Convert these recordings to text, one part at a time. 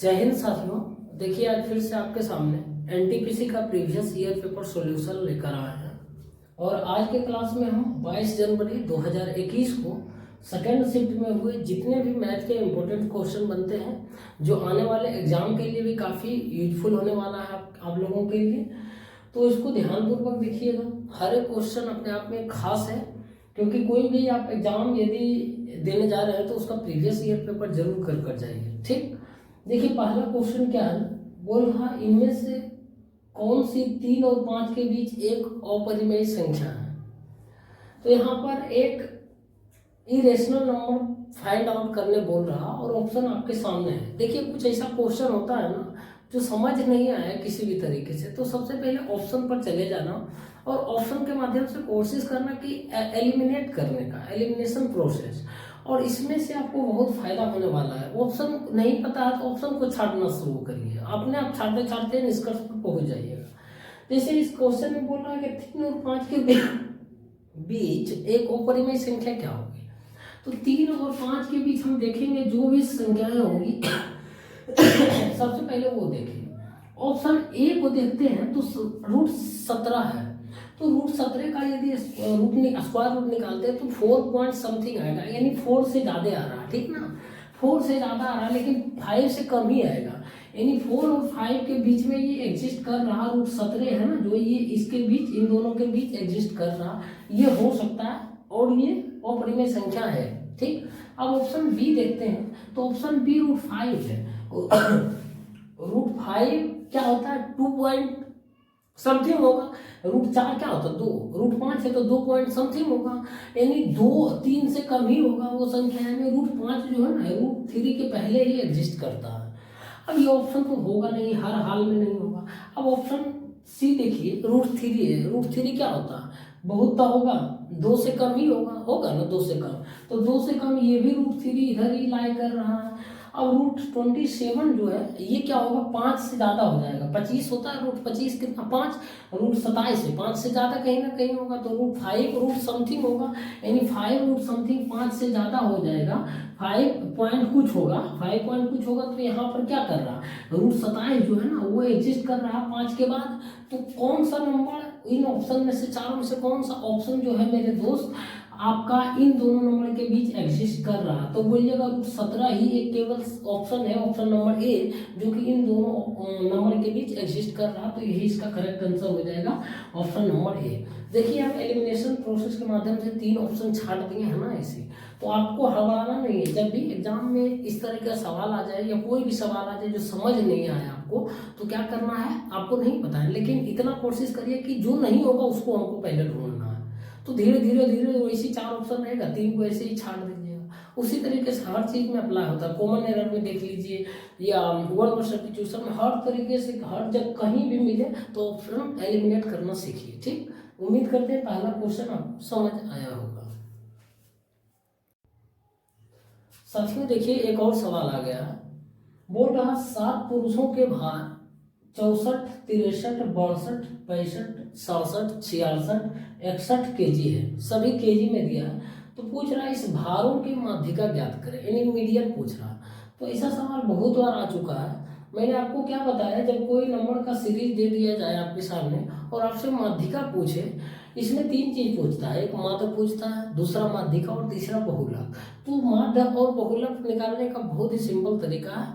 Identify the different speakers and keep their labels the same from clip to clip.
Speaker 1: जय हिंद साथियों। देखिए आज फिर से आपके सामने एनटीपीसी का प्रीवियस ईयर पेपर सॉल्यूशन लेकर आए हैं और आज के क्लास में हम 22 जनवरी 2021 को सेकेंड शिफ्ट में हुए जितने भी मैथ के इम्पोर्टेंट क्वेश्चन बनते हैं जो आने वाले एग्जाम के लिए भी काफ़ी यूजफुल होने वाला है आप लोगों के लिए, तो इसको ध्यानपूर्वक देखिएगा। हर एक क्वेश्चन अपने आप में खास है क्योंकि कोई भी आप एग्जाम यदि देने जा रहे हैं तो उसका प्रीवियस ईयर पेपर जरूर कर जाइए। ठीक, देखिए पहला क्वेश्चन क्या है, बोल रहा इनमें से कौन सी 3 और 5 के बीच एक अपरिमेय संख्या है। तो यहाँ पर एक इरेशनल नंबर फाइंड आउट करने बोल रहा और ऑप्शन आपके सामने है। देखिए कुछ ऐसा क्वेश्चन होता है ना जो समझ नहीं आया किसी भी तरीके से, तो सबसे पहले ऑप्शन पर चले जाना और ऑप्शन के माध्यम से कोशिश करना कि एलिमिनेट करने का, एलिमिनेशन प्रोसेस, और इसमें से आपको बहुत फायदा होने वाला है। ऑप्शन नहीं पता है तो ऑप्शन को छांटना शुरू करिए, अपने आप छांटते छांटते निष्कर्ष पर पहुंच जाइएगा। जैसे इस क्वेश्चन में बोल रहा है कि 3 और 5 के बीच एक अपरिमेय संख्या क्या होगी। तो 3 और 5 के बीच हम देखेंगे जो भी संख्याएं होंगी सबसे पहले वो देखेंगे। ऑप्शन ए को देखते हैं तो रूट 17 है, तो रूट 17 का यदि स्क्वायर रूट निकालते हैं तो 4 पॉइंट समथिंग आएगा, यानी 4 से ज़्यादा आ रहा है। ठीक ना, 4 से ज़्यादा आ रहा है लेकिन 5 से कम ही आएगा, यानी 4 और 5 के बीच में ये एग्जिस्ट कर रहा रूट 17 है ना, जो ये इसके बीच, इन दोनों के बीच एग्जिस्ट कर रहा, ये हो सकता है और ये अपरिमेय संख्या है। ठीक, अब ऑप्शन बी देखते हैं तो ऑप्शन बी रूट 5 है। रूट 5 क्या होता है, 2 पॉइंट समथिंग होगा। रूट 4 क्या होता है, 2। रूट 5 है तो 2 पॉइंट समथिंग होगा, यानी 2-3 से कम ही होगा वो संख्या में। रूट 5 जो है ना रूट 3 के पहले ही एग्जिस्ट करता है। अब ये ऑप्शन तो होगा नहीं, हर हाल में नहीं होगा। अब ऑप्शन सी देखिए, रूट 3 है। रूट 3 क्या होता है, बहुत तो होगा, 2 से कम ही होगा ना, 2 से कम, तो 2 से कम ये भी रूट 3 इधर ही लाई कर रहा है। अब रूट 27 जो है ये क्या होगा, 5 से ज़्यादा हो जाएगा। 25 होता है, रूट 25 कितना, 5। रूट 27 है, 5 से ज़्यादा कहीं ना कहीं होगा, तो रूट 5 रूट समथिंग होगा, यानी 5 रूट समथिंग 5 से ज़्यादा हो जाएगा। 5 पॉइंट कुछ होगा, 5 पॉइंट कुछ होगा, तो यहाँ पर क्या कर रहा, रूट 27 जो है ना वो एग्जिस्ट कर रहा 5 के बाद। तो कौन सा नंबर इन ऑप्शन में से, चारों में से कौन सा ऑप्शन जो है मेरे दोस्त आपका इन दोनों नंबर के बीच एग्जिस्ट कर रहा, तो बोलिएगा रूट 17 ही एक केवल ऑप्शन है, ऑप्शन नंबर ए, जो कि इन दोनों नंबर के बीच एग्जिस्ट कर रहा, तो यही इसका करेक्ट आंसर हो जाएगा, ऑप्शन नंबर ए। देखिए हम एलिमिनेशन प्रोसेस के माध्यम से 3 ऑप्शन छाट दिए हैं ना ऐसे, तो आपको हड़बड़ाना नहीं है। जब भी एग्जाम में इस तरह का सवाल आ जाए या कोई भी सवाल आ जाए जो समझ नहीं आया आपको, तो क्या करना है, आपको नहीं पता है लेकिन इतना कोशिश करिए कि जो नहीं होगा उसको हमको पहले ढूंढना है। तो धीरे धीरे धीरे वैसे 4 ऑप्शन रहेगा, 3 को ऐसे ही छाड़ दीजिएगा। उसी तरीके से हर चीज़ में अप्लाई होता है। कॉमन एरर में देख लीजिए या वर्ड वर्ड सब्स्टिट्यूशन में, हर तरीके से हर जब कहीं भी मिले तो ऑप्शन एलिमिनेट करना सीखिए। ठीक, उम्मीद करते हैं पहला क्वेश्चन आपको समझ आया होगा। साथियों देखिए एक और सवाल आ गया, बोल रहा 7 पुरुषों के भार 64, 63, 62, 65, 67, 66, 61 केजी है, सभी केजी में दिया है। तो पूछ रहा है इस भारों की माध्यिका ज्ञात करें, यानी मीडियन पूछ रहा। तो ऐसा सवाल बहुत बार आ चुका है। मैंने आपको क्या बताया, जब कोई नंबर का सीरीज दे दिया जाए आपके सामने और आपसे माध्यिका पूछे, इसमें 3 चीज पूछता है, एक माध्य पूछता है, दूसरा माध्यिका और तीसरा बहुलक। तो माध्य और बहुलक निकालने का बहुत ही सिंपल तरीका है,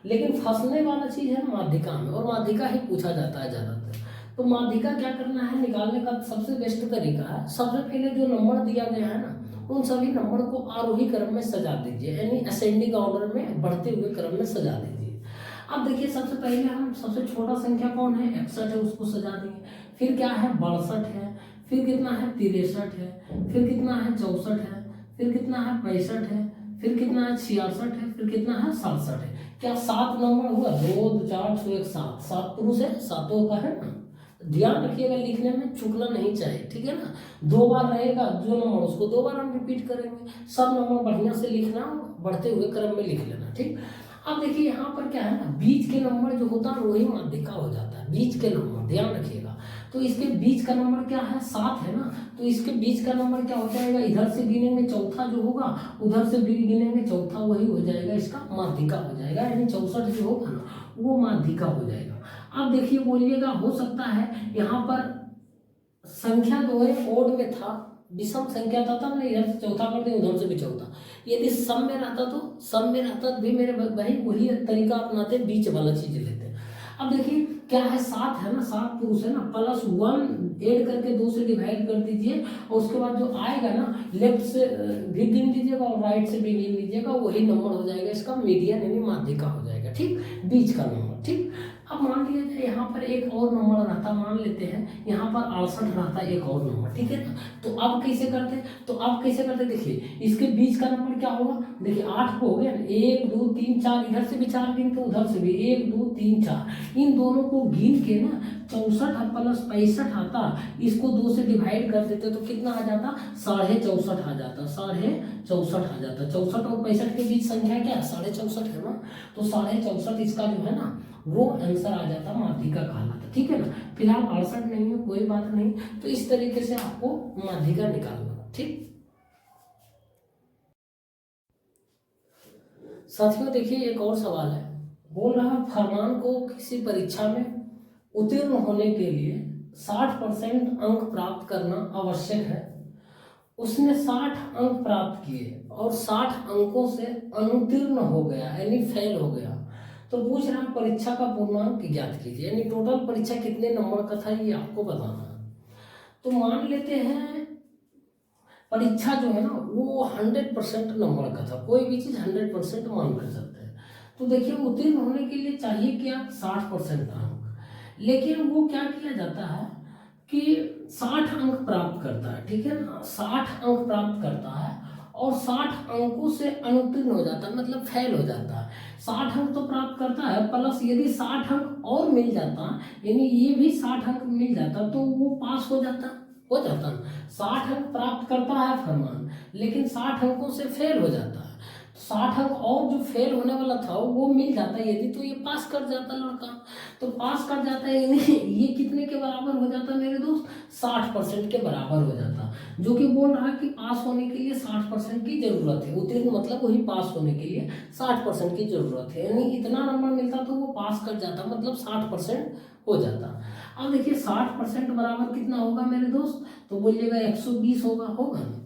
Speaker 1: लेकिन फंसने वाला चीज है माध्यिका में, और माध्यिका ही पूछा जाता है ज्यादातर। तो माध्यिका क्या करना है निकालने का सबसे बेस्ट तरीका है, सबसे पहले जो नंबर दिया गया है ना उन सभी नंबर को आरोही क्रम में सजा दीजिए, यानी असेंडिंग ऑर्डर में बढ़ते हुए क्रम में सजा दीजिए। अब देखिए सबसे पहले हम सबसे छोटा संख्या कौन है, 61 है, उसको सजा देंगे। फिर क्या है, 62 है, फिर कितना है, 63 है, फिर कितना है, 64 है, फिर कितना है, 65 है, फिर कितना है, 66 है, फिर कितना है, 67 है। क्या 7 नंबर हुआ, 2 2 4 6 1 7, 7 पुरुष है, 7 का है ना। ध्यान रखिएगा, लिखने में चूकना नहीं चाहिए, ठीक है ना। 2 बार रहेगा जो नंबर उसको 2 बार हम रिपीट करेंगे, सब नंबर बढ़िया से लिखना, बढ़ते हुए क्रम में लिख लेना। ठीक, अब देखिए यहाँ पर क्या है ना, बीच के नंबर जो होता है वही माध्यिका हो जाता है, बीच के नंबर ध्यान रखिएगा। तो इसके बीच का नंबर क्या है, 7 है ना, तो इसके बीच का नंबर क्या हो जाएगा, इधर से गिनेंगे चौथा जो होगा, उधर से भी गिनेंगे चौथा, वही हो जाएगा इसका माध्यिका हो जाएगा, यानी 64 जो होगा ना वो माध्यिका हो जाएगा। अब देखिए बोलिएगा, हो सकता है यहाँ पर संख्या जो है ओड में था, विषम संख्या था, तब मैं इधर से चौथा कर दें, उधर से भी चौथा। यदि सम में रहता तो सम में रहता भी मेरे भाई वही तरीका अपनाते, बीच वाला चीज लेते। अब देखिए क्या है, 7 है ना, 7 पुरुष है ना, +1 ऐड करके 2 से डिवाइड कर दीजिए, और उसके बाद जो आएगा ना लेफ्ट से भी गिन लीजिएगा और राइट से भी गिन लीजिएगा, वही नंबर हो जाएगा इसका मीडियन यानी माध्यिका हो जाएगा, ठीक, बीच का नंबर, ठीक। अब मान लिया जाए यहाँ पर एक और नंबर रहता, मान लेते हैं यहाँ पर 68 रहता एक और नंबर, ठीक है ना। तो अब कैसे करते, देखिए इसके बीच का नंबर क्या होगा, देखिए 8 को हो गया ना, 1 2 3 4, इधर से भी 4 गिन के उधर से भी 1 2 3 4, इन दोनों को गिन के ना 64 + 65 आता, इसको 2 से डिवाइड कर देते तो कितना आ जाता, 64.5 आ जाता, 64.5 आ जाता। 64 और 65 के बीच संख्या क्या है, 64.5 है ना, तो 64.5 इसका जो है ना वो आंसर आ जाता, माध्यिका कहलाता, ठीक है ना। फिलहाल 68 नहीं है, कोई बात नहीं, तो इस तरीके से आपको माध्यिका निकालना, ठीक। साथियों देखिए एक और सवाल है, बोल रहा है फरमान को किसी परीक्षा में उत्तीर्ण होने के लिए 60% अंक प्राप्त करना आवश्यक है। उसने 60 अंक प्राप्त किए और 60 अंकों से अनुत्तीर्ण हो गया यानी फेल हो गया, तो पूछ रहा है परीक्षा का पूर्णांक ज्ञात कीजिए, यानी टोटल परीक्षा कितने नंबर का था ये आपको बताना है। तो मान लेते हैं परीक्षा जो है ना वो 100% नंबर का था, कोई भी चीज 100% मान कर सकते हैं। तो देखिए उत्तीर्ण होने के लिए चाहिए क्या, 60% अंक, लेकिन वो क्या किया जाता है कि 60 अंक प्राप्त करता है, ठीक है ना, 60 अंक प्राप्त करता है और 60 अंकों से अनुत्तीर्ण हो जाता है, मतलब फेल हो जाता है। 60 अंक तो प्राप्त करता है, प्लस यदि 60 अंक और मिल जाता, यानी ये भी 60 अंक मिल जाता, तो वो पास हो जाता। 60 अंक प्राप्त करता है फरमान, लेकिन 60 अंकों से फेल हो जाता है, 60 अंक और जो फेल होने वाला था वो मिल जाता है यदि, तो ये पास कर जाता लड़का, तो पास कर जाता है, यानी ये कितने के बराबर हो जाता मेरे दोस्त, 60% के बराबर हो जाता, जो कि बोल रहा है कि पास होने के लिए 60% की जरूरत है, उत्तीर्ण मतलब वही पास होने के लिए 60% की जरूरत है, यानी इतना नंबर मिलता तो वो पास कर जाता, मतलब 60% हो जाता। अब देखिए 60% बराबर कितना होगा मेरे दोस्त, तो बोलिएगा 120 होगा ना।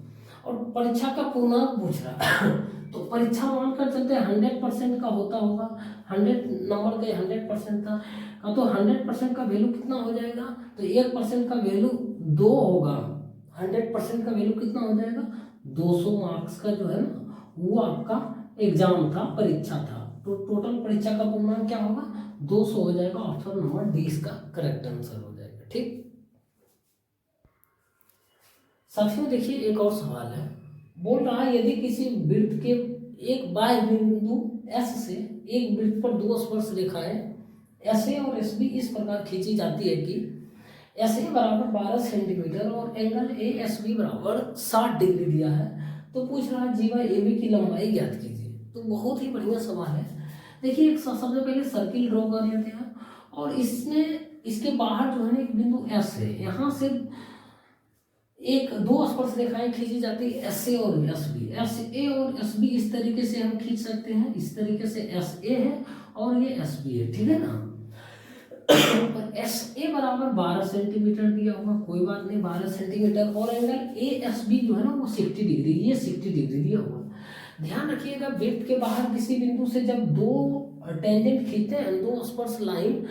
Speaker 1: और परीक्षा का पूर्णांक पूछ रहा तो परीक्षा मानकर चलते हैं 100% का होता होगा, 100 नंबर के 100% था, तो 100% का वैल्यू कितना हो जाएगा, तो 1% का वैल्यू 2 होगा, 100% का वैल्यू कितना हो जाएगा, 200 मार्क्स का जो है ना वो आपका एग्जाम था, परीक्षा था, तो टोटल परीक्षा का पूर्णांक क्या होगा, 200 हो जाएगा, ऑप्शन नंबर डी इसका करेक्ट आंसर हो जाएगा, ठीक। साथियों देखिए एक और सवाल है, बोल रहा है यदि किसी वृत्त के एक बाह्य बिंदु S से एक वृत्त पर 2 स्पर्श रेखाएं SA और SB इस प्रकार खींची जाती है कि SA बराबर 12 सेंटीमीटर और एंगल ASB बराबर 60 डिग्री दिया है, तो पूछ रहा है जीवा AB की लंबाई ज्ञात कीजिए। तो बहुत ही बढ़िया सवाल है। देखिए एक सबसे पहले सर्किल ड्रॉ कर लेते हैं, और इसमें इसके बाहर जो है ना एक बिंदु S है, यहाँ से एक 2 स्पर्श रेखाएं खींची जाती है SA और SB, SA और SB इस तरीके से हम खींच सकते हैं, इस तरीके से SA है और ये SB है, ठीक है ना। पर SA बराबर 12 सेंटीमीटर दिया होगा, कोई बात नहीं 12 सेंटीमीटर, और एंगल ASB जो है ना वो 60 डिग्री, ये 60 डिग्री दिया होगा। ध्यान रखिएगा वृत्त के बाहर किसी बिंदु से जब 2 टेंजेंट खींचते हैं, 2 स्पर्श लाइन,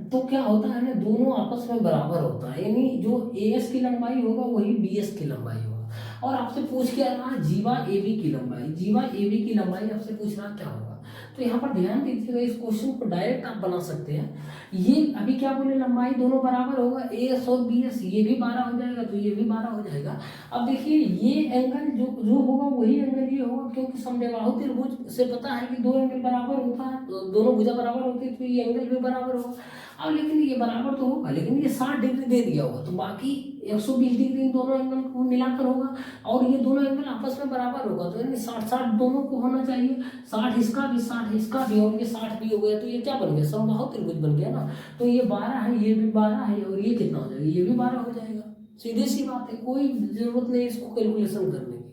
Speaker 1: तो क्या होता है ना दोनों आपस में बराबर होता है, यानी जो AS की लंबाई होगा वही BS की लंबाई होगा। और आपसे पूछ क्या रहा जीवा AB की लंबाई, जीवा AB की लंबाई आपसे पूछ रहा क्या होगा, तो यहाँ पर ध्यान दीजिएगा, इस क्वेश्चन को डायरेक्ट आप बना सकते हैं। ये अभी क्या बोले, लंबाई दोनों बराबर होगा, AS और BS, ये भी 12 हो जाएगा तो ये भी 12 हो जाएगा। अब देखिए ये एंगल जो होगा वही एंगल ये होगा, क्योंकि समबाहु त्रिभुज से पता है कि 2 एंगल बराबर होता है, दोनों भुजा बराबर होती है, तो ये एंगल भी बराबर होगा। अब लेकिन ये बराबर तो होगा, लेकिन ये 60 डिग्री दे दिया होगा, तो बाकी 120 डिग्री इन दोनों एंगल को मिलाकर होगा और ये दोनों एंगल आपस में बराबर होगा, तो यानी 60-60 दोनों को होना चाहिए, 60 इसका भी 60 इसका भी और ये 60 भी हो गया, तो ये क्या बन गया, समबाहु त्रिभुज बन गया ना। तो ये 12 है, ये भी 12 है और ये कितना हो जाएगा, ये भी 12 हो जाएगा। सीधी सी बात है, कोई जरूरत नहीं इसको कैलकुलेशन करने की।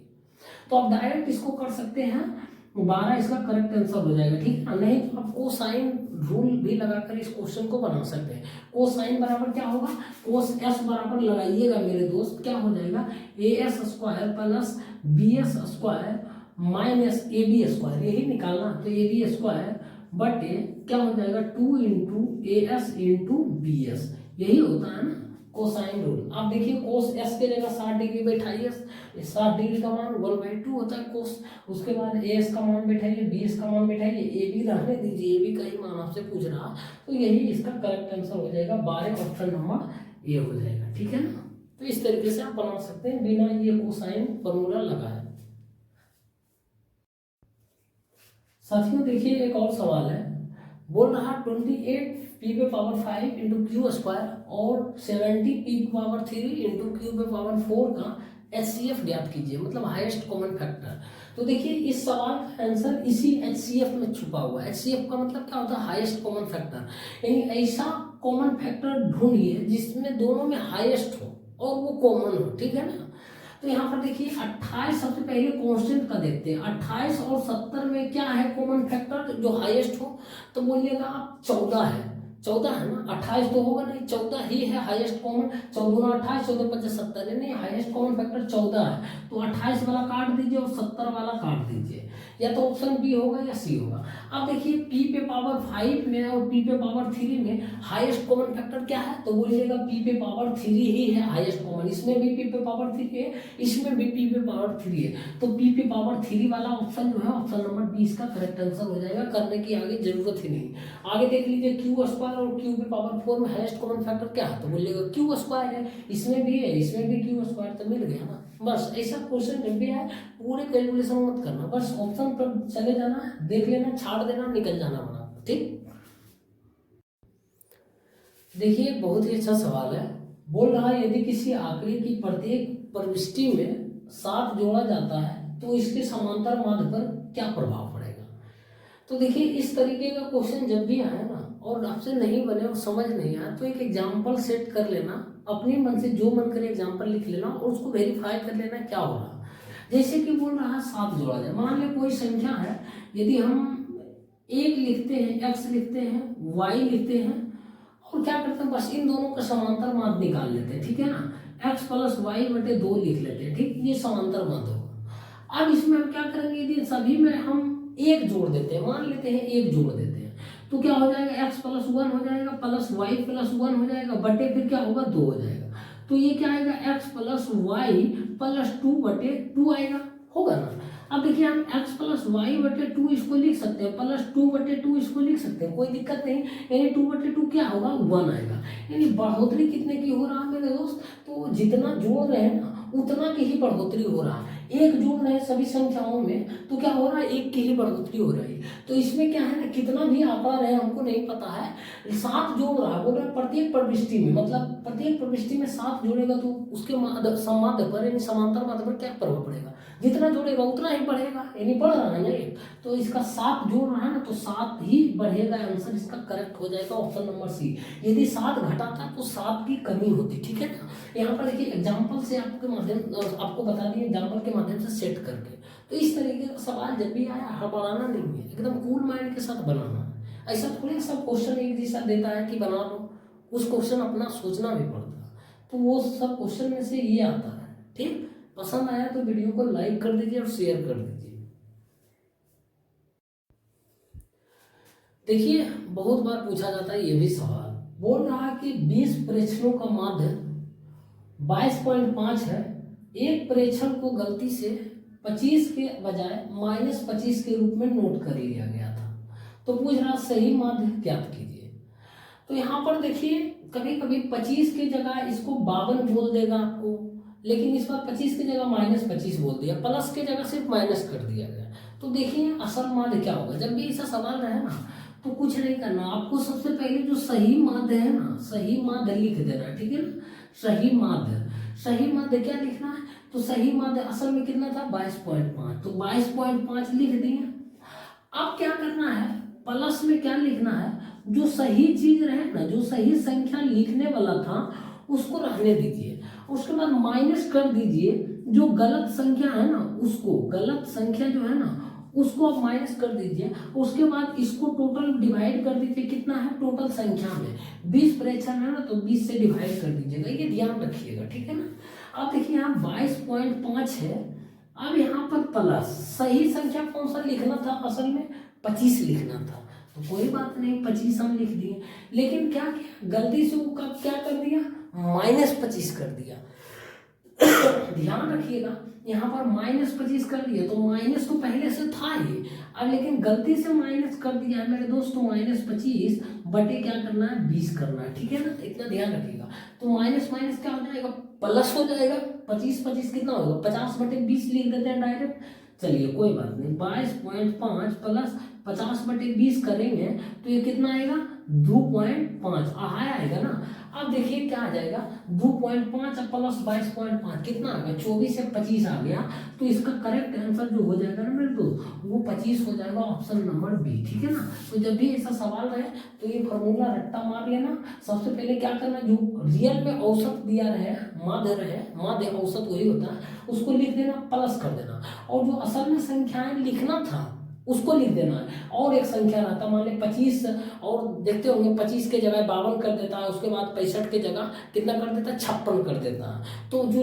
Speaker 1: तो आप डायरेक्ट इसको कर सकते हैं, 12 इसका करेक्ट आंसर हो जाएगा, ठीक है ना। नहीं तो आप कोसाइन रूल भी लगाकर इस क्वेश्चन को बना सकते हैं। कोसाइन बराबर क्या होगा, कोस एस बराबर लगाइएगा मेरे दोस्त, क्या हो जाएगा AS square plus BS square minus AB square, यही निकालना। तो AB स्क्वायर बटे क्या हो जाएगा 2 इंटू AS इंटू BS, यही होता है ना कोसाइन रूल। आप देखिए कोस एस के जगह 60 डिग्री बैठाइए, 60 डिग्री का मान 1/2 होता है कोस। उसके बाद एस का मान बैठाइए, बीएस का मान बैठाइए, ए बी रहने दीजिए, ए बी का ही मान आपसे पूछ रहा, तो यही इसका करेक्ट आंसर हो जाएगा 12, ऑप्शन नंबर ए हो जाएगा, ठीक है ना। तो इस तरीके से आप बना सकते हैं बिना ये कोसाइन फॉर्मूला लगाए। साथियों देखिए एक और सवाल है, बोल रहा 28 पी पे पावर 5 इंटू क्यू स्क्वायर और 70 पी पे पावर 3 इंटू क्यू पे पावर 4 का HCF ज्ञात कीजिए, मतलब हाईएस्ट कॉमन फैक्टर। तो देखिए इस सवाल का आंसर इसी HCF में छुपा हुआ है। HCF का मतलब क्या होता है, हाईएस्ट कॉमन फैक्टर, यानी ऐसा कॉमन फैक्टर ढूंढिए जिसमें दोनों में हाईएस्ट हो और वो कॉमन हो, ठीक है ना। तो यहाँ पर देखिए 28, सबसे पहले कांस्टेंट का देखते हैं, 28 और 70 में क्या है कॉमन फैक्टर जो हाईएस्ट हो, तो बोलिएगा आप 14 है, 14 है ना, 28 तो होगा नहीं, 14 ही है हाईएस्ट कॉमन, 14 28, 14 50 70, नहीं हाईएस्ट कॉमन फैक्टर 14 है। तो 28 वाला काट दीजिए और 70 वाला काट दीजिए, या तो ऑप्शन बी होगा या सी होगा। अब देखिए पी पे पावर 5 में और पी पे पावर 3 में हाईएस्ट कॉमन फैक्टर क्या है, तो बोलिएगा पी पे पावर 3 ही है हाईएस्ट कॉमन, इसमें भी पी पे पावर 3 है, इसमें भी पी पे पावर 3 है, तो पी पे पावर 3 वाला ऑप्शन जो है ऑप्शन नंबर बी इसका करेक्ट आंसर हो जाएगा, करने की आगे जरूरत ही नहीं। आगे देख लीजिए क्यू स्क्वायर और क्यू पे पावर 4 में हाईएस्ट कॉमन फैक्टर क्या है, तो बोलिएगा क्यू स्क्वायर है, इसमें भी है, इसमें भी क्यू स्क्वायर, तो मिल गया ना। बस ऐसा क्वेश्चन जब भी आए पूरे कैलकुलेशन मत करना, बस ऑप्शन पर चले जाना, देख लेना, छाड़ देना, निकल जाना बना, ठीक। देखिए बहुत ही अच्छा सवाल है, बोल रहा है यदि किसी आंकड़े की प्रत्येक प्रविष्टि में 7 जोड़ा जाता है तो इसके समांतर माध्य पर क्या प्रभाव पड़ेगा। तो देखिए इस तरीके का क्वेश्चन जब भी आए ना और आपसे नहीं बने और समझ नहीं आए तो एक एग्जाम्पल सेट कर लेना, अपने मन से जो मन करे एग्जाम्पल लिख लेना और उसको वेरीफाई कर लेना क्या हो रहा। जैसे कि बोल रहा है 7 जोड़ा जाए, मान ले कोई संख्या है, यदि हम 1 लिखते हैं, x लिखते हैं, y लिखते हैं और क्या करते हैं बस इन दोनों का समांतर माध्य निकाल लेते हैं, ठीक है ना, x प्लस वाई बटे 2 लिख लेते हैं, ठीक, ये समांतर माध्य होगा। अब इसमें हम क्या करेंगे, यदि सभी में हम 1 जोड़ देते हैं, मान लेते हैं 1 जोड़ देते हैं, तो क्या हो जाएगा x प्लस 1 हो जाएगा प्लस y प्लस 1 हो जाएगा बटे फिर क्या होगा 2 हो जाएगा, तो ये क्या आएगा x प्लस वाई प्लस 2 बटे 2 आएगा, होगा ना। अब देखिए हम x प्लस वाई बटे 2 इसको लिख सकते हैं, प्लस 2 बटे 2 इसको लिख सकते हैं, कोई दिक्कत नहीं, यानी 2 बटे 2 क्या होगा 1 आएगा। यानी बढ़ोतरी कितने की हो रहा है मेरे दोस्त, तो जितना जोड़ रहे हैं ना उतना की ही बढ़ोतरी हो रहा है। 1 जोड़ रहे हैं सभी संख्याओं में तो क्या हो रहा है 1 की ही बढ़ोतरी हो रही है। तो इसमें क्या है ना, कितना भी आंकड़ा रहे हमको नहीं पता है, 7 जोड़ रहा है, बोल रहा है प्रत्येक प्रविष्टि में, मतलब प्रत्येक प्रविष्टि में 7 जोड़ेगा तो उसके माध्य पर यानी समांतर माध्य पर क्या प्रभाव पड़ेगा, जितना जोड़ेगा उतना ही बढ़ेगा, यानी बढ़ रहा है ना ये, तो इसका 7 जोड़ रहा है ना तो 7 ही बढ़ेगा, आंसर इसका करेक्ट हो जाएगा ऑप्शन नंबर सी। यदि 7 घटाता तो 7 की कमी होती, ठीक है ना। यहाँ पर देखिए एग्जाम्पल से आपको बता दिए, एग्जाम्पल के माध्यम से सेट करके, तो इस तरीके का सवाल जब भी आया हड़बड़ाना नहीं है, एकदम कूल माइंड के साथ बनाना है। ऐसा थोड़ी सब क्वेश्चन एक जैसा देता है कि बना लो, उस क्वेश्चन अपना सोचना भी पड़ता है, तो वो सब क्वेश्चन में से ये आता है, ठीक। पसंद आया तो वीडियो को लाइक कर दीजिए और शेयर कर दीजिए। देखिए बहुत बार पूछा जाता है ये भी सवाल, बोल रहा है कि 20 प्रेक्षणों का माध्य 22.5 है, एक प्रेक्षण को गलती से 25 के बजाय -25 के रूप में नोट कर लिया गया था, तो पूछ रहा सही माध्य ज्ञात कीजिए। तो यहाँ पर देखिए कभी कभी 25 की जगह इसको 52 बोल देगा आपको, लेकिन इस बार 25 की जगह -25 बोल दिया, प्लस की जगह सिर्फ माइनस कर दिया गया। तो देखिए असल माध्य क्या होगा, जब भी ऐसा सवाल रहे ना तो कुछ नहीं करना, आपको सबसे पहले जो सही माध्य है ना, सही माध्य लिख देना है, ठीक है ना। सही माध्य, सही माध्य क्या लिखना है, तो सही माध्य असल में कितना था 22.5, तो 22.5 लिख दिए। अब क्या करना है, प्लस में क्या लिखना है, जो सही चीज रहे ना, जो सही संख्या लिखने वाला था उसको रहने दीजिए, उसके बाद माइनस कर दीजिए जो गलत संख्या है ना उसको, गलत संख्या जो है ना उसको आप माइनस कर दीजिए। उसके बाद इसको टोटल डिवाइड कर दीजिए, कितना है टोटल संख्या में 20 फ्रैक्शन है ना, तो 20 से डिवाइड कर दीजिएगा, ये ध्यान रखिएगा, ठीक है ना। अब देखिए यहाँ 22.5 है, अब यहाँ पर प्लस, सही संख्या कौन सा लिखना था, असल में 25 लिखना था, तो कोई बात नहीं 25 हम लिख दिए, लेकिन क्या किया गलती से वो क्या कर दिया, -25 कर दिया। ध्यान रखिएगा यहाँ पर -25 कर दिया, तो माइनस तो पहले से था ही, अब लेकिन गलती से माइनस कर दिया है मेरे दोस्तों, -25 बटे क्या करना है 20 करना है, ठीक है ना, इतना ध्यान रखिएगा। तो माइनस माइनस क्या हो जाएगा, प्लस हो जाएगा, 25 कितना होगा 50 बटे 20 लिख देते हैं डायरेक्ट। चलिए कोई बात नहीं, 22.5 प्लस 50 बटे 20 करेंगे तो ये कितना आएगा 2.5 आएगा ना। अब देखिए क्या आ जाएगा 2.5 प्लस 22.5 कितना आ गया 24 से 25 आ गया, तो इसका करेक्ट आंसर जो हो जाएगा ना मेरे दोस्त वो 25 हो जाएगा, ऑप्शन नंबर बी, ठीक है ना। तो जब भी ऐसा सवाल रहे तो ये फॉर्मूला रट्टा मार लेना। सबसे पहले क्या करना, जो रियल में औसत दिया रहे, माध्य औसत वही होता है, उसको लिख देना, प्लस कर देना, और जो असल में संख्याएं लिखना था उसको लिख देना है। और एक संख्या रहता मान लें 25, और देखते होंगे 25 के जगह 52 कर देता है, उसके बाद 65 के जगह कितना कर देता है 56 कर देता है। तो जो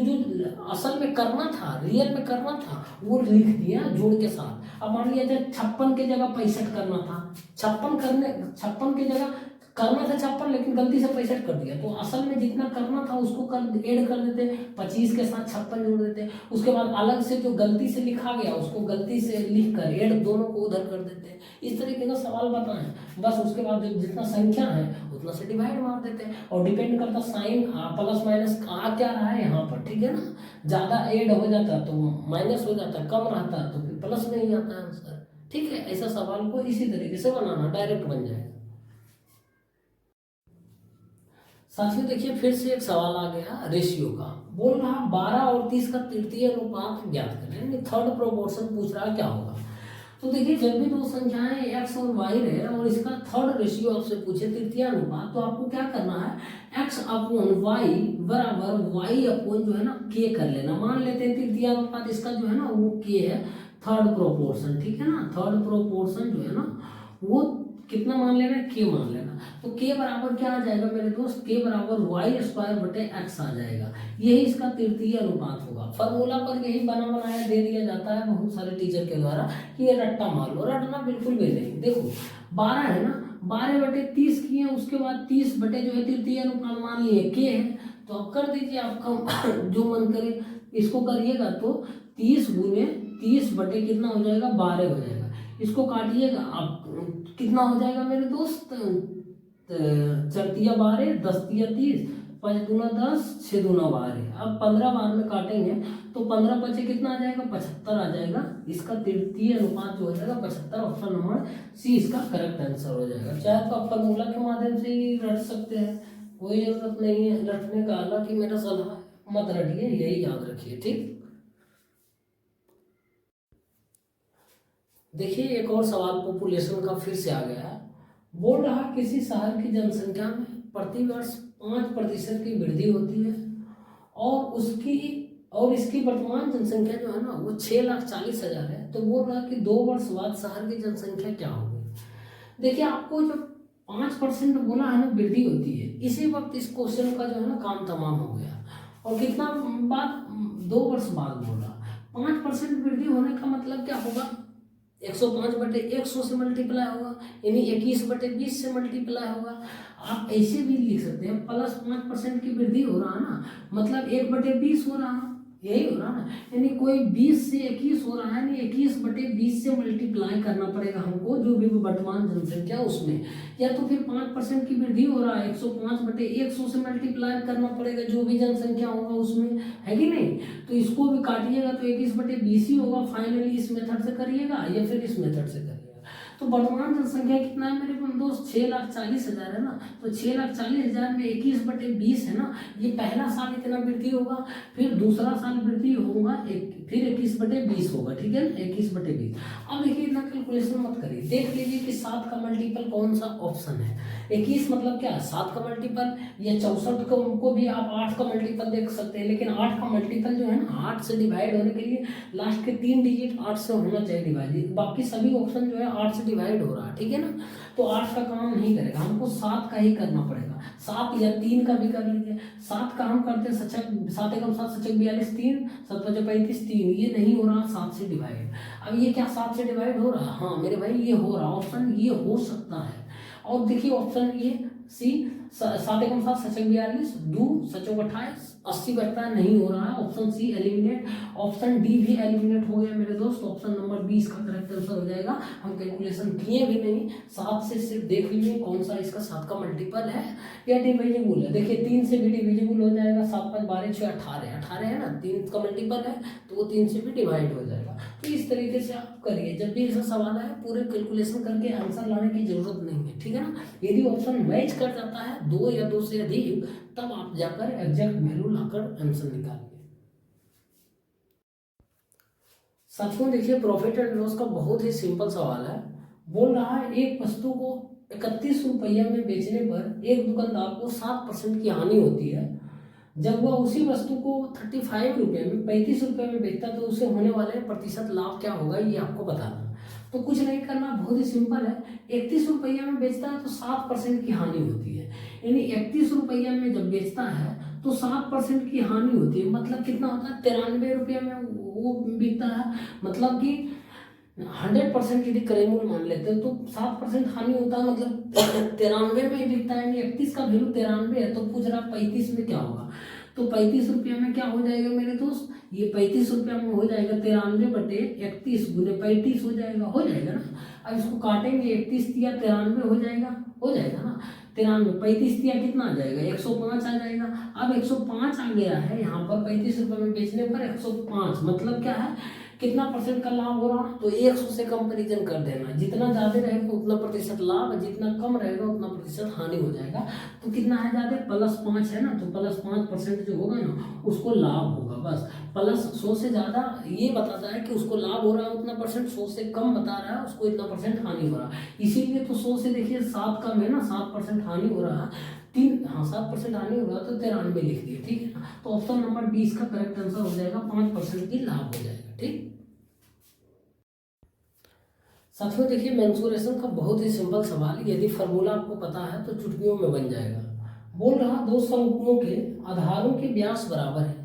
Speaker 1: असल में करना था, रियल में करना था वो लिख दिया जोड़ के साथ। अब मान लिया जाए 56 के जगह 65 करना था, 56 के जगह करना था 56 लेकिन गलती से 65 कर दिया, तो असल में जितना करना था उसको ऐड कर देते, 25 के साथ 56 जोड़ देते, उसके बाद अलग से जो गलती से लिखा गया उसको गलती से लिख कर ऐड दोनों को उधर कर देते। इस तरीके का सवाल बताएं, बस उसके बाद जो जितना संख्या है उतना से डिवाइड मार देते हैं, और डिपेंड करता साइन प्लस माइनस आ क्या रहा है यहाँ पर, ठीक है ना। ज़्यादा ऐड हो जाता तो माइनस हो जाता, कम रहता तो फिर प्लस नहीं आता आंसर, ठीक है। ऐसा सवाल को इसी तरीके से बनाना, डायरेक्ट बन जाएगा। साथियों देखिए फिर से एक सवाल आ गया रेशियो का, बोल रहा 12 और 30 का तृतीय अनुपात ज्ञात करें, यानी थर्ड प्रोपोर्शन पूछ रहा क्या होगा। तो देखिए जब भी दो संख्याएं x और y रहे और इसका थर्ड रेशियो आपसे पूछे तृतीय अनुपात, तो आपको क्या करना है x अपॉन y बराबर y अपॉन जो है ना k कर लेना। मान लेते हैं तृतीय अनुपात इसका जो है ना वो k है, थर्ड प्रोपोर्शन, ठीक है ना। थर्ड प्रोपोर्शन जो है ना वो कितना मान लेना, k मान लेना। तो k बराबर क्या आ जाएगा मेरे दोस्त, k बराबर y² बटे x आ जाएगा, यही इसका तृतीय अनुपात होगा। फॉर्मूला पर यही बना बनाया दे दिया जाता है बहुत सारे टीचर के द्वारा कि ये रट्टा मार लो, रटना बिल्कुल भी नहीं। देखो 12 है ना, 12 बटे 30 किए, उसके बाद 30 बटे जो है तृतीय अनुपात मान लिए k है, तो अब कर दीजिए आपका जो मन करे इसको करिएगा, तो 30 गुने 30 बटे कितना हो जाएगा 12 हो जाएगा, इसको काटिएगा आप कितना हो जाएगा मेरे दोस्त, 4 तिया 12, 10 तिया 30, 5 दूना 10, 6 दूना 12। अब 15 बार में काटेंगे तो 15 बचे कितना आ जाएगा 75 आ जाएगा, इसका तृतीय अनुपात जो हो जाएगा 75, ऑप्शन नंबर सी इसका करेक्ट आंसर हो जाएगा। चाहे तो आप फॉर्मूला के माध्यम से ही रट सकते हैं, कोई जरूरत नहीं है रटने का, हालांकि मेरा सलाह मत रटिए, यही याद रखिए, ठीक। देखिए एक और सवाल पॉपुलेशन का फिर से आ गया है, बोल रहा किसी शहर की जनसंख्या में प्रतिवर्ष 5% की वृद्धि होती है और इसकी वर्तमान जनसंख्या जो है ना वो 6,40,000 है, तो बोल रहा कि 2 वर्ष बाद शहर की जनसंख्या क्या होगी। देखिए आपको जो 5% बोला है ना वृद्धि होती है, इसी वक्त इस क्वेश्चन का जो है ना काम तमाम हो गया। और कितना बाद 2 वर्ष बाद बोला, 5% वृद्धि होने का मतलब क्या होगा, 105 बटे 100 से मल्टीप्लाई होगा, यानी 21 बटे 20 से मल्टीप्लाई होगा। आप ऐसे भी लिख सकते हैं प्लस 5% की वृद्धि हो रहा है ना, मतलब 1 बटे 20 हो रहा है, यही हो रहा है ना, यानी कोई 20 से 21 हो रहा है, यानी 21 बटे 20 से मल्टीप्लाई करना पड़ेगा हमको जो भी वर्तमान जनसंख्या उसमें, या तो फिर 5% की वृद्धि हो रहा है 105 बटे 100 से मल्टीप्लाई करना पड़ेगा जो भी जनसंख्या होगा उसमें, है कि नहीं। तो इसको भी काटिएगा तो 21 बटे 20 ही होगा, फाइनली इस मेथड से करिएगा या फिर इस मेथड से करिएगा। तो वर्तमान जनसंख्या कितना है मेरे दोस्त, 6,40,000 है ना। तो 6,40,000 में 21/20 है ना, ये पहला साल इतना वृद्धि होगा, फिर दूसरा साल वृद्धि होगा फिर 21/20 होगा, ठीक है ना, 21/20। अब देखिए इतना कैलकुलेशन मत करिए, देख लीजिए कि 7 का मल्टीपल कौन सा ऑप्शन है। 21 मतलब क्या है, 7 का मल्टीपल, या 64 को भी आप 8 का मल्टीपल देख सकते हैं, लेकिन 8 का मल्टीपल जो है ना 8 से डिवाइड होने के लिए लास्ट के 3 डिजिट 8 से होना चाहिए डिवाइड, बाकी सभी ऑप्शन जो है 8 से डिवाइड हो रहा है, ठीक है ना। तो 8 का काम नहीं करेगा, हमको 7 का ही करना पड़ेगा, 7 या 3 का भी कर लीजिए। 7 का हम करते हैं सचक 7 एकम 7 सचक 42 3 7 5 35 3, ये नहीं हो रहा 7 से डिवाइड। अब ये क्या 7 से डिवाइड हो रहा है, हाँ मेरे भाई ये हो रहा, ऑप्शन ये हो सकता है। और देखिए ऑप्शन ये सी 7 एकम 7 सचक 42 2 सचक 28 80 बचता है, नहीं हो रहा है, option C eliminate. Option D भी एलिमिनेट हो गया मेरे दोस्त, ऑप्शन नंबर 20 का करेक्ट आंसर हो जाएगा। हम कैलकुलेशन किए भी नहीं, 7 से सिर्फ देख लीजिए कौन सा इसका 7 का मल्टीपल है या डिविजिबल है। देखिए 3 से भी डिविजिबल हो जाएगा, 7 5 12 6 18 18 है ना, 3 का मल्टीपल है तो वो 3 से भी डिवाइड हो जाएगा। तो इस तरीके से आप करिए, जब भी ऐसा सवाल आए पूरे कैलकुलेशन करके आंसर लाने की जरूरत नहीं है, ठीक है ना। यदि ऑप्शन मैच कर जाता है 2 या 2 से अधिक, तब आप जाकर एग्जैक्ट वैल्यू लाकर आंसर निकालिए। साथियों देखिए प्रॉफिट एंड लॉस का बहुत ही सिंपल सवाल है। बोल रहा है एक वस्तु को 31 रुपया में बेचने पर एक दुकानदार को 7% की हानि होती है। जब वह उसी वस्तु को 35 रुपये में 35 रुपये में बेचता तो उसे होने वाले प्रतिशत लाभ क्या होगा, ये आपको बताना। तो कुछ नहीं करना, बहुत ही सिंपल है। 31 रुपया में बेचता है तो 7% की हानि होती है, यानी 31 रुपया में जब बेचता है तो 7% की हानि होती है। मतलब कितना होता है, 93 रुपया में वो बिकता है, मतलब कि 100% यदि करेमूल मान लेते हैं तो 7% हानि होता है, मतलब 93 में ही बिकता है, यानी 31 का वैल्यू 93 है। तो पूछ रहा 35 में क्या होगा, तो 35 रुपया में क्या हो जाएगा मेरे दोस्त, ये 35 रुपया में हो जाएगा 93/31 गुने 35 हो जाएगा ना। अब इसको काटेंगे, 31 दिया 93 हो जाएगा ना। 93 35 दिया कितना आ जाएगा, 105 आ जाएगा। अब 105 आ गया है यहाँ पर, 35 रुपये में बेचने पर 105, मतलब क्या है, कितना परसेंट का लाभ हो रहा है, तो 100 से कंपैरिजन कर देना, जितना ज़्यादा रहेगा उतना प्रतिशत लाभ, जितना कम रहेगा उतना प्रतिशत हानि हो जाएगा। तो कितना है ज़्यादा, +5 है ना, तो +5% जो होगा ना उसको लाभ होगा, बस। प्लस 100 से ज़्यादा ये बताता है कि उसको लाभ हो रहा है उतना परसेंट, 100 से कम बता रहा है उसको इतना परसेंट हानि हो रहा है। इसीलिए तो 100 से देखिए 7 कम है ना, 7% हानि हो रहा है, 7% हानि हो रहा है तो 93 लिख दिए, ठीक है ना। तो ऑप्शन नंबर 20 का करेक्ट आंसर हो जाएगा, 5% की लाभ हो जाएगा, ठीक। साथियों देखिए मेंसुरेशन का बहुत ही सिंपल सवाल, यदि फार्मूला आपको पता है तो चुटकियों में बन जाएगा। बोल रहा दो शंकुओं के आधारों के व्यास बराबर है,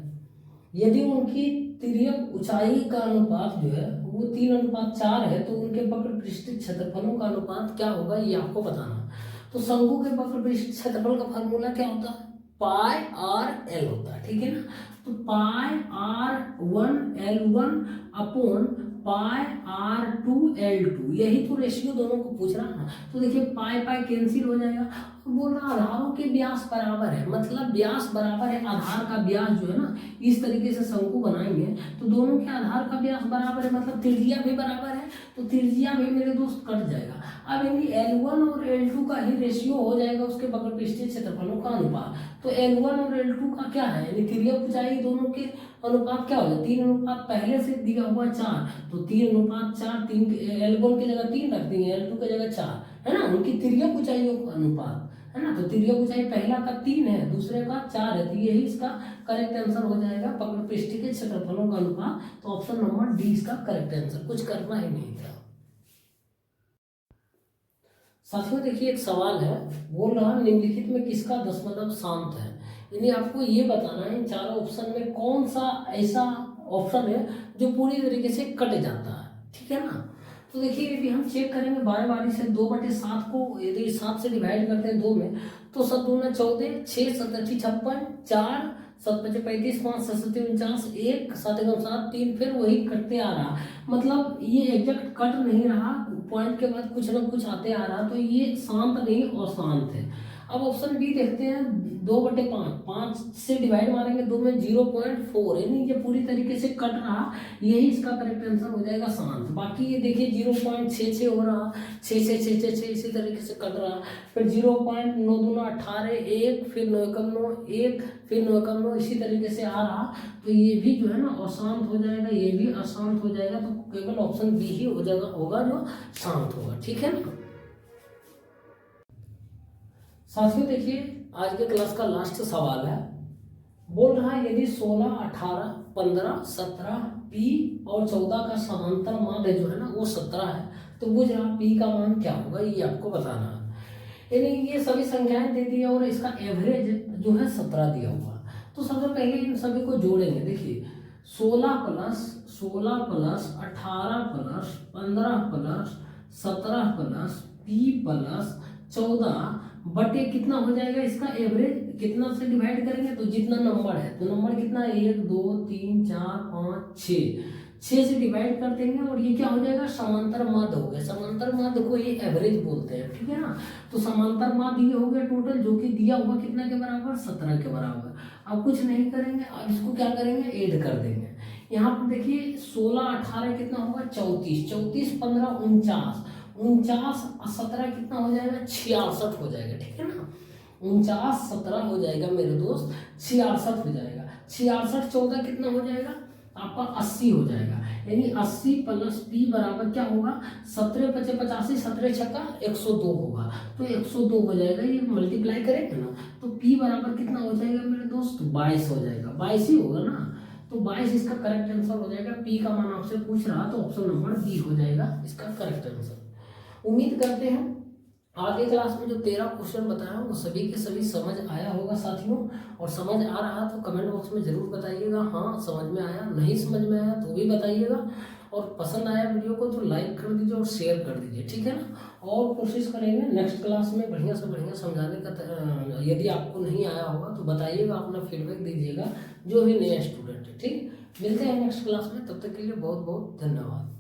Speaker 1: यदि उनकी तिर्यक ऊंचाई का अनुपात जो है वो 3:4 है तो उनके वक्र पृष्ठीय क्षेत्रफलों का अनुपात क्या होगा, ये आपको बताना। तो शंकु के वक्र पृष्ठीय क्षेत्रफल का फार्मूला क्या होता है, πr/l होता है, ठीक है ना। तो πr1l1 अपॉन πr2l2, यही तो रेशियो दोनों को पूछ रहा है। तो देखिए पाई कैंसिल हो जाएगा। बोल रहा आधारों के व्यास बराबर है, मतलब व्यास बराबर है, आधार का व्यास जो है ना, इस तरीके से शंकु बनाएंगे तो दोनों के आधार का व्यास बराबर है, मतलब त्रिज्या भी बराबर है, तो त्रिज्या भी मेरे दोस्त कट जाएगा। अब यानी L1 और L2 का ही रेशियो हो जाएगा उसके वक्र पृष्ठीय क्षेत्रफलों का अनुपात। तो L1 और L2 का क्या है, यानी तिर्यक ऊंचाई दोनों के अनुपात क्या हो जाए, 3:, पहले से दिया हुआ 4, तो 3:4, 3 L1 की जगह 3 रख देंगे, L2 की जगह 4, है ना, उनकी तिर्यक ऊंचाइयों का अनुपात है ना। तो तिर्यक ऊंचाई पहला का 3 है, दूसरे का 4 है, तो यही इसका करेक्ट आंसर हो जाएगा, वक्र पृष्ठीय के क्षेत्रफलों का अनुपात। तो ऑप्शन नंबर डी इसका करेक्ट आंसर, कुछ करना ही नहीं था। साथियों देखिए एक सवाल है, बोल रहा निम्नलिखित में किसका दशमलव शांत है, यानी आपको ये बताना है इन चारों ऑप्शन में कौन सा ऐसा ऑप्शन है जो पूरी तरीके से कट जाता है, ठीक है ना। तो देखिए यदि हम चेक करेंगे बारी से 2/7 को यदि 7 से डिवाइड करते हैं 2 में, तो 7 दूना 14, 6 7 8 56, 4 7 5 35, 5 7 7 49, 1 7 1 7 3, फिर वही कटते आ रहा, मतलब ये एग्जैक्ट कट नहीं रहा, पॉइंट के बाद कुछ ना कुछ आते आ रहा, तो ये शांत नहीं अशांत है। अब ऑप्शन बी देखते हैं, 2/5, 5 से डिवाइड मारेंगे 2 में 0.4, यानी ये पूरी तरीके से कट रहा, यही इसका करेक्ट आंसर हो जाएगा शांत। बाकी ये देखिए 0.66 हो रहा, 6 इसी तरीके से कट रहा, फिर 0.9 दूना 18, 1, फिर 9 एकम 9, 1, फिर 9 एकम 9, इसी तरीके से आ रहा, तो ये भी जो है ना अशांत हो जाएगा, ये भी अशांत हो जाएगा, तो केवल ऑप्शन बी ही हो जाएगा, होगा जो शांत होगा। ठीक है ना साथियों, देखिए आज के क्लास का लास्ट सवाल है, बोल रहा है यदि 16, 18, 15, 17 पी और 14 का समांतर मान जो है ना वो 17 है, तो बुझ रहा पी का मान क्या होगा, ये आपको बताना है। यानी ये सभी संख्याएं दे दी है और इसका एवरेज जो है 17 दिया हुआ। तो सबसे पहले इन सभी को जोड़ेंगे। देखिए 16 plus 18 plus 15 plus 17 plus P plus 14 बटे कितना हो जाएगा, इसका एवरेज कितना से डिवाइड करेंगे, तो जितना नंबर है, तो नंबर कितना है 1 2 3 4 5 6 से डिवाइड कर देंगे और ये क्या हो जाएगा, समांतर माध्य हो गया। समांतर माध्य को ये एवरेज बोलते हैं, ठीक है ना। तो समांतर माध्य ये हो गया टोटल, जो कि दिया हुआ कितना के बराबर, 17 के बराबर। अब कुछ नहीं करेंगे, अब इसको क्या करेंगे, ऐड कर देंगे। यहाँ पर देखिए 16 18 कितना होगा 34, 34 15 49, 49 17 कितना हो जाएगा 66 हो जाएगा, ठीक है ना। 49 17 हो जाएगा मेरे दोस्त, 66 हो जाएगा। 66 14 कितना हो जाएगा आपका 80 हो जाएगा। यानी 80 प्लस पी बराबर क्या होगा, 17 5 85, 17 छक्का 102 होगा, तो 102 हो जाएगा। ये मल्टीप्लाई करेंगे ना तो पी बराबर कितना हो जाएगा मेरे दोस्त, 22 हो जाएगा। 22 ही होगा ना, तो 22 इसका करेक्ट आंसर हो जाएगा। पी का मान आपसे पूछ रहा तो ऑप्शन नंबर बी हो जाएगा इसका करेक्ट आंसर। उम्मीद करते हैं आगे क्लास में जो 13 क्वेश्चन बताया वो सभी के सभी समझ आया होगा साथियों। और समझ आ रहा तो कमेंट बॉक्स में जरूर बताइएगा, हाँ समझ में आया, नहीं समझ में आया तो भी बताइएगा। और पसंद आया वीडियो को तो लाइक कर दीजिए और शेयर कर दीजिए, ठीक है ना। और कोशिश करेंगे नेक्स्ट क्लास में बढ़िया से बढ़िया समझाने का। यदि आपको नहीं आया होगा तो बताइएगा, अपना फीडबैक दीजिएगा, जो भी नया स्टूडेंट है। ठीक, मिलते हैं नेक्स्ट क्लास में, तब तक के लिए बहुत बहुत धन्यवाद।